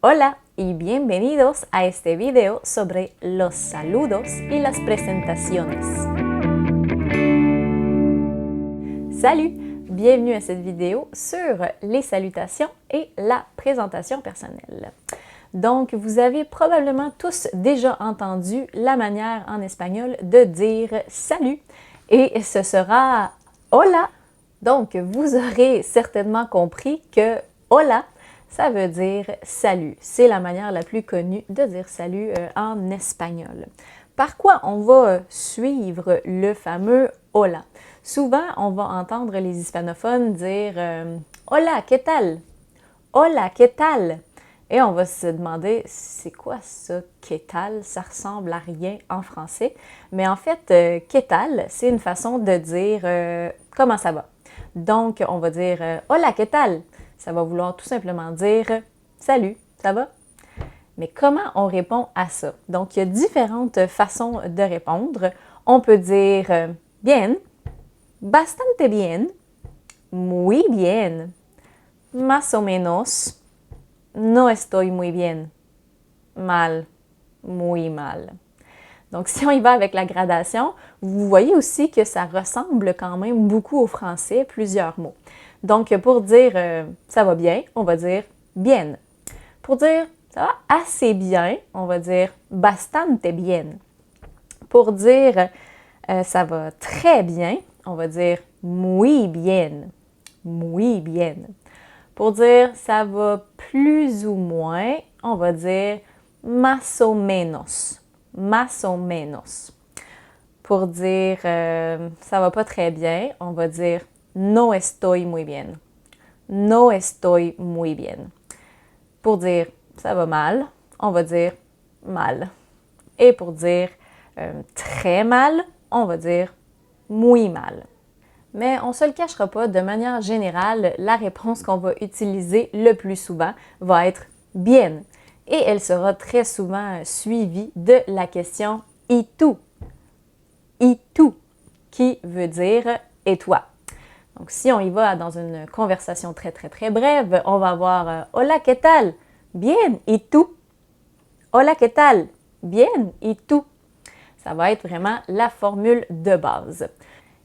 Hola y bienvenidos a este video sobre los saludos y las presentaciones. Salut! Bienvenue à cette vidéo sur les salutations et la présentation personnelle. Donc, vous avez probablement tous déjà entendu la manière en espagnol de dire salut et ce sera hola. Donc, vous aurez certainement compris que hola, ça veut dire salut. C'est la manière la plus connue de dire salut en espagnol. Par quoi on va suivre le fameux hola? Souvent, on va entendre les hispanophones dire hola, ¿qué tal? Hola, ¿qué tal? Et on va se demander, c'est quoi ça, ¿qué tal? Ça ressemble à rien en français. Mais en fait, ¿qué tal? C'est une façon de dire comment ça va. Donc, on va dire hola, ¿qué tal? Ça va vouloir tout simplement dire salut, ça va? Mais comment on répond à ça? Donc, il y a différentes façons de répondre. On peut dire bien, bastante bien, muy bien, más o menos, no estoy muy bien, mal, muy mal. Donc, si on y va avec la gradation, vous voyez aussi que ça ressemble quand même beaucoup au français, plusieurs mots. Donc, pour dire ça va bien, on va dire bien. Pour dire ça va assez bien, on va dire bastante bien. Pour dire ça va très bien, on va dire muy bien. Muy bien. Pour dire ça va plus ou moins, on va dire más o menos. Más o menos. Pour dire ça va pas très bien, on va dire no estoy muy bien. No estoy muy bien. Pour dire ça va mal, on va dire mal. Et pour dire très mal, on va dire muy mal. Mais on ne se le cachera pas, de manière générale, la réponse qu'on va utiliser le plus souvent va être bien. Et elle sera très souvent suivie de la question « y tú » qui veut dire « et toi ». Donc, si on y va dans une conversation très brève, on va avoir « Hola, ¿qué tal? Bien, ¿y tú? Hola, ¿qué tal? Bien, ¿y tú? » Ça va être vraiment la formule de base.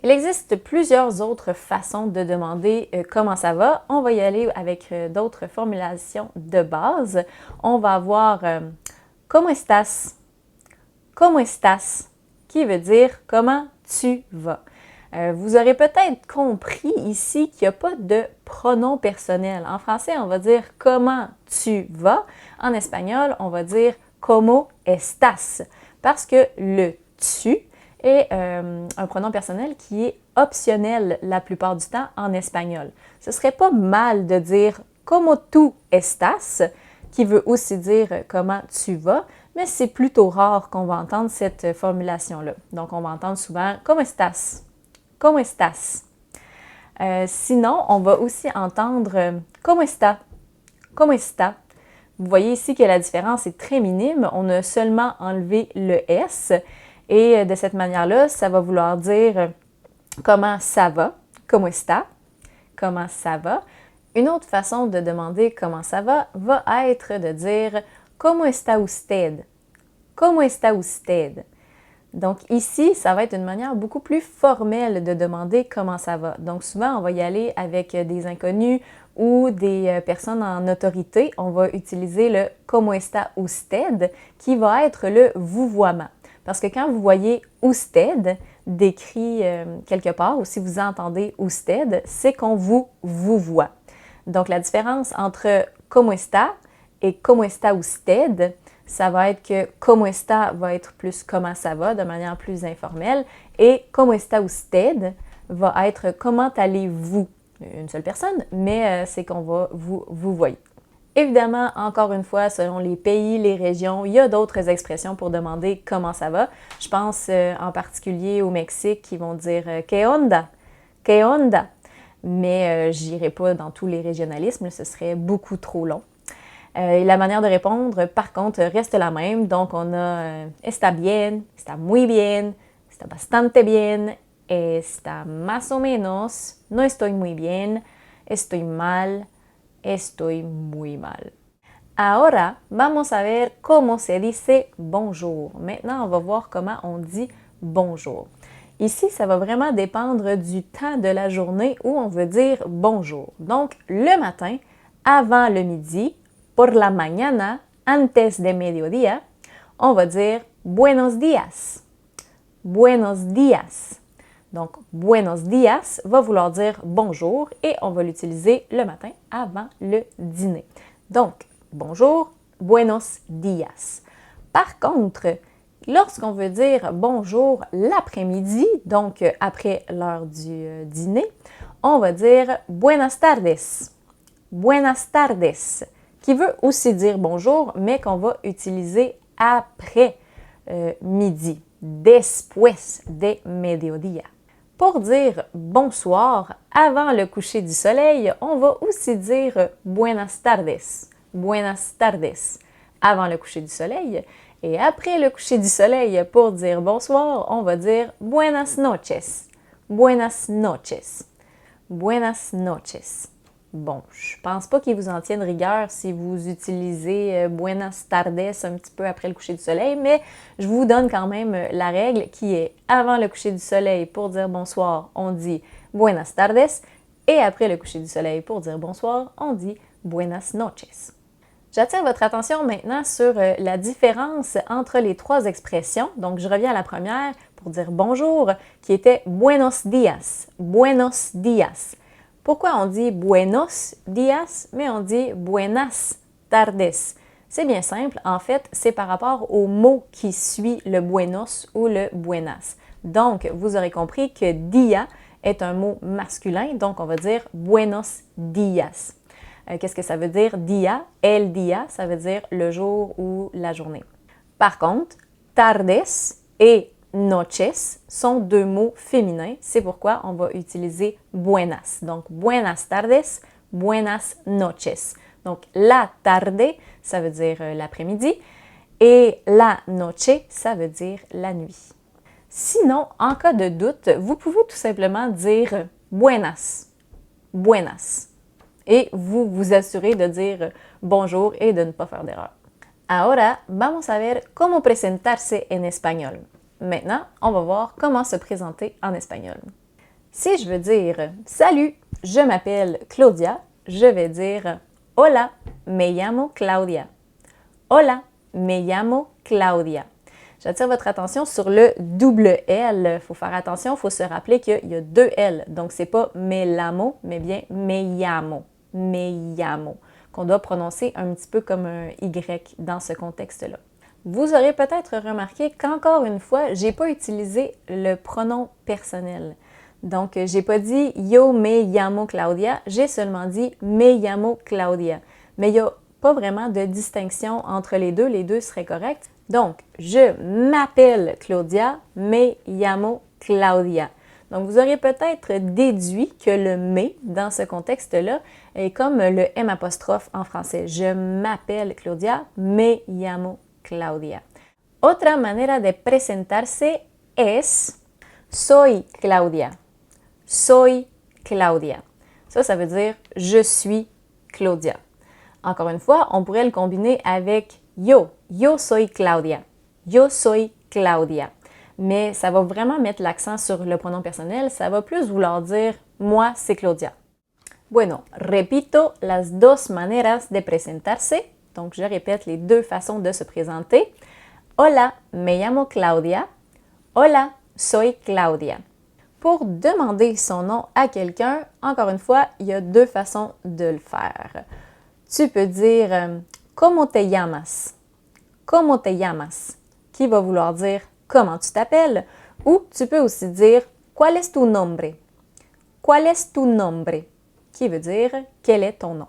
Il existe plusieurs autres façons de demander comment ça va. On va y aller avec d'autres formulations de base. On va avoir ¿Cómo estás? ¿Cómo estás? Qui veut dire comment tu vas. Vous aurez peut-être compris ici qu'il n'y a pas de pronom personnel. En français, on va dire comment tu vas. En espagnol, on va dire ¿Cómo estás? Parce que le tu est un pronom personnel qui est optionnel la plupart du temps en espagnol. Ce serait pas mal de dire ¿Cómo tú estás? Qui veut aussi dire comment tu vas, mais c'est plutôt rare qu'on va entendre cette formulation-là. Donc, on va entendre souvent ¿Cómo estás? ¿Cómo estás? Sinon, on va aussi entendre ¿Cómo está? ¿Cómo está? Vous voyez ici que la différence est très minime. On a seulement enlevé le S. Et de cette manière-là, ça va vouloir dire comment ça va, ¿Cómo está? Comment ça va? Une autre façon de demander comment ça va être de dire ¿Cómo está usted? ¿Cómo está usted? Donc ici, ça va être une manière beaucoup plus formelle de demander comment ça va. Donc souvent, on va y aller avec des inconnus ou des personnes en autorité. On va utiliser le ¿Cómo está usted? Qui va être le vouvoiement. Parce que quand vous voyez usted décrit quelque part, ou si vous entendez usted, c'est qu'on vous vouvoie. Donc la différence entre ¿Cómo está? Et ¿Cómo está usted? Ça va être que ¿Cómo está? Va être plus comment ça va, de manière plus informelle, et ¿Cómo está usted? Va être comment allez-vous? Une seule personne, mais c'est qu'on va vous voyez. Évidemment, encore une fois, selon les pays, les régions, il y a d'autres expressions pour demander comment ça va. Je pense en particulier au Mexique qui vont dire ¿Qué onda? ¿Qué onda? Mais j'irai pas dans tous les régionalismes, ce serait beaucoup trop long. Et la manière de répondre, par contre, reste la même. Donc, on a está bien, está muy bien, está bastante bien, está más o menos, no estoy muy bien, estoy mal, estoy muy mal. Ahora vamos a ver cómo se dice bonjour. Maintenant, on va voir comment on dit bonjour. Ici, ça va vraiment dépendre du temps de la journée où on veut dire bonjour. Donc, le matin, avant le midi, por la mañana, antes de mediodía, on va dire buenos días. Buenos días. Donc, buenos días va vouloir dire bonjour et on va l'utiliser le matin avant le dîner. Donc, bonjour, buenos días. Par contre, lorsqu'on veut dire bonjour l'après-midi, donc après l'heure du dîner, on va dire buenas tardes. Buenas tardes, qui veut aussi dire bonjour, mais qu'on va utiliser après midi, después de mediodía. Pour dire bonsoir avant le coucher du soleil, on va aussi dire buenas tardes. Buenas tardes avant le coucher du soleil. Et après le coucher du soleil, pour dire bonsoir, on va dire buenas noches. Buenas noches. Buenas noches. Bon, je pense pas qu'il vous en tienne rigueur si vous utilisez buenas tardes un petit peu après le coucher du soleil, mais je vous donne quand même la règle qui est avant le coucher du soleil, pour dire bonsoir, on dit buenas tardes, et après le coucher du soleil, pour dire bonsoir, on dit buenas noches. J'attire votre attention maintenant sur la différence entre les trois expressions. Donc, je reviens à la première pour dire bonjour, qui était buenos días. Buenos días. Pourquoi on dit buenos días, mais on dit buenas tardes? C'est bien simple. En fait, c'est par rapport au mot qui suit le buenos ou le buenas. Donc, vous aurez compris que dia est un mot masculin, donc on va dire buenos días. Qu'est-ce que ça veut dire dia? El dia, ça veut dire le jour ou la journée. Par contre, tardes et noches sont deux mots féminins. C'est pourquoi on va utiliser buenas. Donc, buenas tardes, buenas noches. Donc, la tarde, ça veut dire l'après-midi. Et la noche, ça veut dire la nuit. Sinon, en cas de doute, vous pouvez tout simplement dire buenas. Buenas. Et vous vous assurez de dire bonjour et de ne pas faire d'erreur. Ahora, vamos a ver cómo presentarse en español. Maintenant, on va voir comment se présenter en espagnol. Si je veux dire « Salut, je m'appelle Claudia », je vais dire « Hola, me llamo Claudia ». « Hola, me llamo Claudia ». J'attire votre attention sur le double L. Il faut faire attention, il faut se rappeler qu'il y a deux L. Donc, ce n'est pas « me llamo », mais bien « me llamo ». « Me llamo », qu'on doit prononcer un petit peu comme un Y dans ce contexte-là. Vous aurez peut-être remarqué qu'encore une fois, je n'ai pas utilisé le pronom personnel. Donc, je n'ai pas dit « Yo me llamo Claudia », j'ai seulement dit « Me llamo Claudia ». Mais il n'y a pas vraiment de distinction entre les deux seraient corrects. Donc, je m'appelle Claudia, me llamo Claudia. Donc, vous aurez peut-être déduit que le « me » dans ce contexte-là est comme le M' en français. Je m'appelle Claudia, me llamo Claudia. Otra manera de presentarse es soy Claudia. Soy Claudia. Ça veut dire je suis Claudia. Encore une fois, on pourrait le combiner avec yo. Yo soy Claudia. Yo soy Claudia. Mais ça va vraiment mettre l'accent sur le pronom personnel. Ça va plus vouloir dire « moi, c'est Claudia ». Bueno, repito las dos maneras de presentarse. Donc, je répète les deux façons de se présenter. Hola, me llamo Claudia. Hola, soy Claudia. Pour demander son nom à quelqu'un, encore une fois, il y a deux façons de le faire. Tu peux dire « ¿Cómo te llamas? ¿Cómo te llamas? » qui va vouloir dire comment tu t'appelles, ou tu peux aussi dire « Cuál es tu nombre? » Cuál es tu nombre? Qui veut dire « Quel est ton nom? »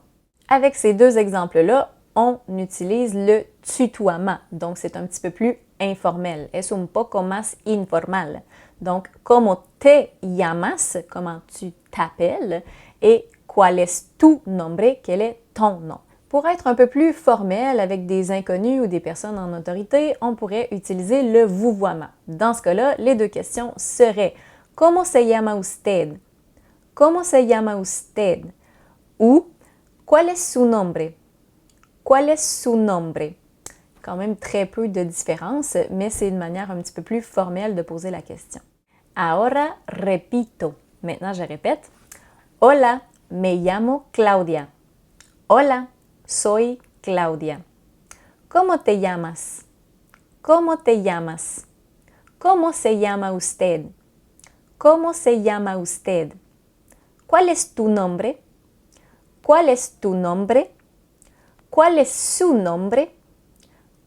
Avec ces deux exemples-là, on utilise le tutoiement, donc c'est un petit peu plus informel. Es un poco más informal. Donc, ¿Cómo te llamas? Comment tu t'appelles? Et ¿Cuál es tu nombre? Quel est ton nom? Pour être un peu plus formel avec des inconnus ou des personnes en autorité, on pourrait utiliser le vouvoiement. Dans ce cas-là, les deux questions seraient « ¿Cómo se llama usted? » « ¿Cómo se llama usted? » ou « ¿Cuál es su nombre? » ¿Cuál es su nombre? Quand même très peu de différence, mais c'est une manière un petit peu plus formelle de poser la question. Ahora repito. Maintenant, je répète. Hola, me llamo Claudia. Hola, soy Claudia. ¿Cómo te llamas? ¿Cómo te llamas? ¿Cómo se llama usted? ¿Cómo se llama usted? ¿Cuál es tu nombre? ¿Cuál es tu nombre? ¿Cuál es su nombre?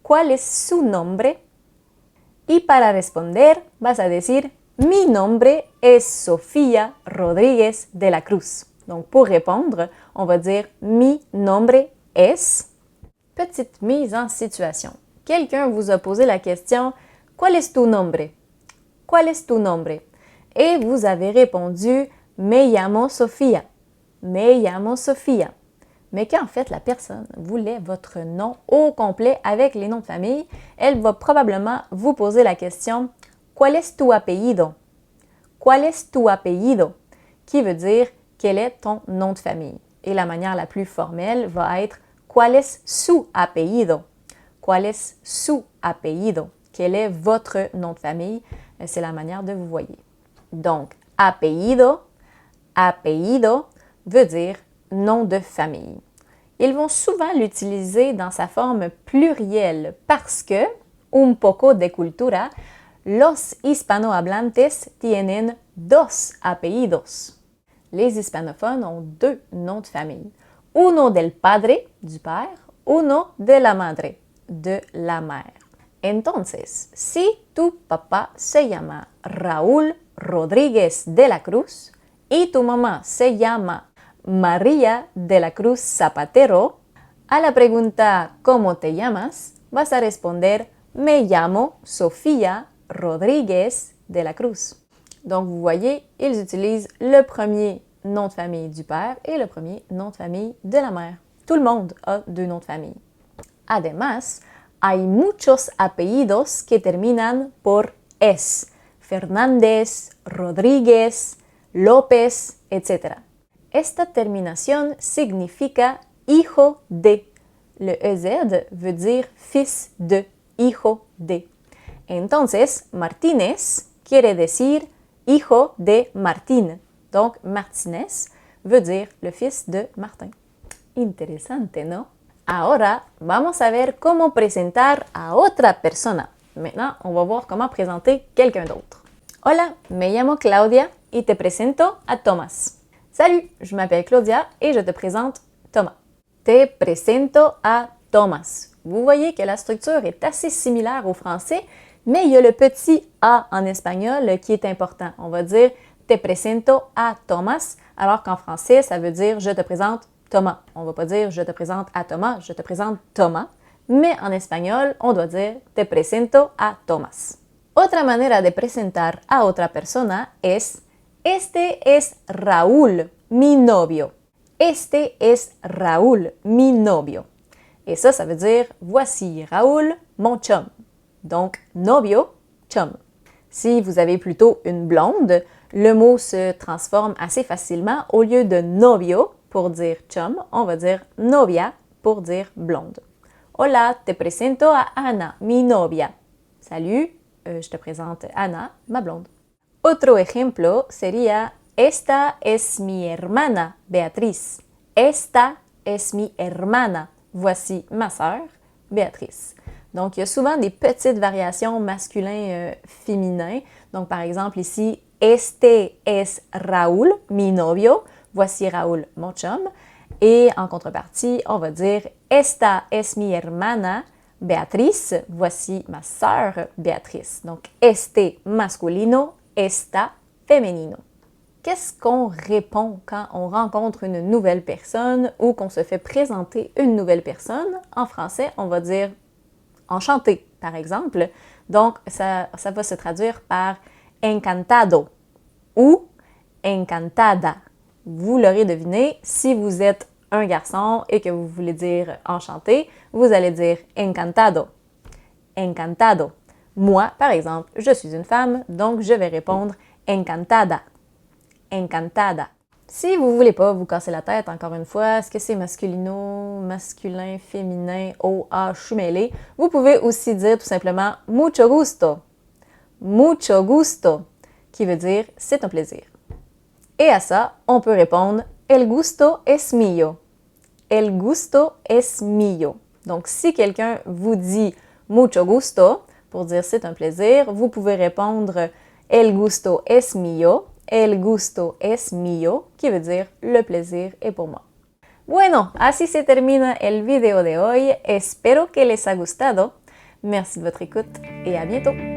¿Cuál es su nombre? Y para responder vas a decir mi nombre es Sofía Rodríguez de la Cruz. Donc pour répondre, on va dire mi nombre es. Petite mise en situation. Quelqu'un vous a posé la question ¿Cuál es tu nombre? ¿Cuál es tu nombre? Et vous avez répondu Me llamo Sofía. Me llamo Sofía. Mais qu'en fait la personne voulait votre nom au complet avec les noms de famille, elle va probablement vous poser la question ¿Cuál es tu apellido? ¿Cuál es tu apellido? Qui veut dire quel est ton nom de famille. Et la manière la plus formelle va être ¿Cuál es su apellido? ¿Cuál es su apellido? Quel est votre nom de famille? C'est la manière de vous voyer. Donc, apellido, apellido veut dire nom de famille. Ils vont souvent l'utiliser dans sa forme plurielle parce que, un poco de cultura, los hispanohablantes tienen dos apellidos. Les hispanophones ont deux noms de famille. Uno del padre, du père, uno de la madre, de la mère. Entonces, si tu papá se llama Raúl Rodríguez de la Cruz y tu mamá se llama María de la Cruz Zapatero, a la pregunta ¿cómo te llamas? Vas a responder Me llamo Sofía Rodríguez de la Cruz. Donc, vous voyez, ils utilisent le premier nom de famille du père et le premier nom de famille de la mère. Tout le monde a deux noms de famille. Además, hay muchos apellidos que terminan por es. Fernández, Rodríguez, López, etc. Esta terminación significa hijo de. Le EZ veut dire fils de, hijo de. Entonces, Martínez quiere decir hijo de Martín. Donc, Martínez veut dire le fils de Martin. Interesante, ¿no? Ahora, vamos a ver cómo presentar a otra persona. Maintenant, on va voir comment présenter quelqu'un d'autre. Hola, me llamo Claudia y te presento a Tomás. Salut, je m'appelle Claudia et je te présente Thomas. Te presento a Tomás. Vous voyez que la structure est assez similaire au français, mais il y a le petit A en espagnol qui est important. On va dire te presento a Tomás, alors qu'en français, ça veut dire je te présente Thomas. On ne va pas dire je te présente à Thomas, je te présente Thomas. Mais en espagnol, on doit dire te presento a Tomás. Otra manera de presentar a otra persona es este es Raúl, mi novio. Este es Raúl, mi novio. Et ça veut dire voici Raoul, mon chum. Donc, novio, chum. Si vous avez plutôt une blonde, le mot se transforme assez facilement. Au lieu de novio pour dire chum, on va dire novia pour dire blonde. Hola, te presento a Ana, mi novia. Salut, je te présente Ana, ma blonde. Otro ejemplo sería esta es mi hermana, Beatriz. Esta es mi hermana. Voici ma sœur, Béatrice. Donc, il y a souvent des petites variations masculin-féminin. Donc, par exemple, ici, este es Raúl, mi novio. Voici Raúl, mon chum. Et en contrepartie, on va dire esta es mi hermana, Beatriz. Voici ma sœur, Béatrice. Donc, este masculino, esta femenino. Qu'est-ce qu'on répond quand on rencontre une nouvelle personne ou qu'on se fait présenter une nouvelle personne? En français, on va dire enchanté, par exemple. Donc, ça va se traduire par encantado ou encantada. Vous l'aurez deviné, si vous êtes un garçon et que vous voulez dire enchanté, vous allez dire encantado. Encantado. Moi, par exemple, je suis une femme, donc je vais répondre encantada. Encantada. Si vous voulez pas vous casser la tête, encore une fois, est-ce que c'est masculino, masculin, féminin, O, A, je suis mêlée, vous pouvez aussi dire tout simplement mucho gusto, qui veut dire c'est un plaisir. Et à ça, on peut répondre el gusto es mío. El gusto es mío. Donc, si quelqu'un vous dit mucho gusto, pour dire c'est un plaisir, vous pouvez répondre el gusto es mío. El gusto es mío, qui veut dire le plaisir est pour moi. Bueno, así se termina el video de hoy. Espero que les ha gustado. Merci de votre écoute et à bientôt!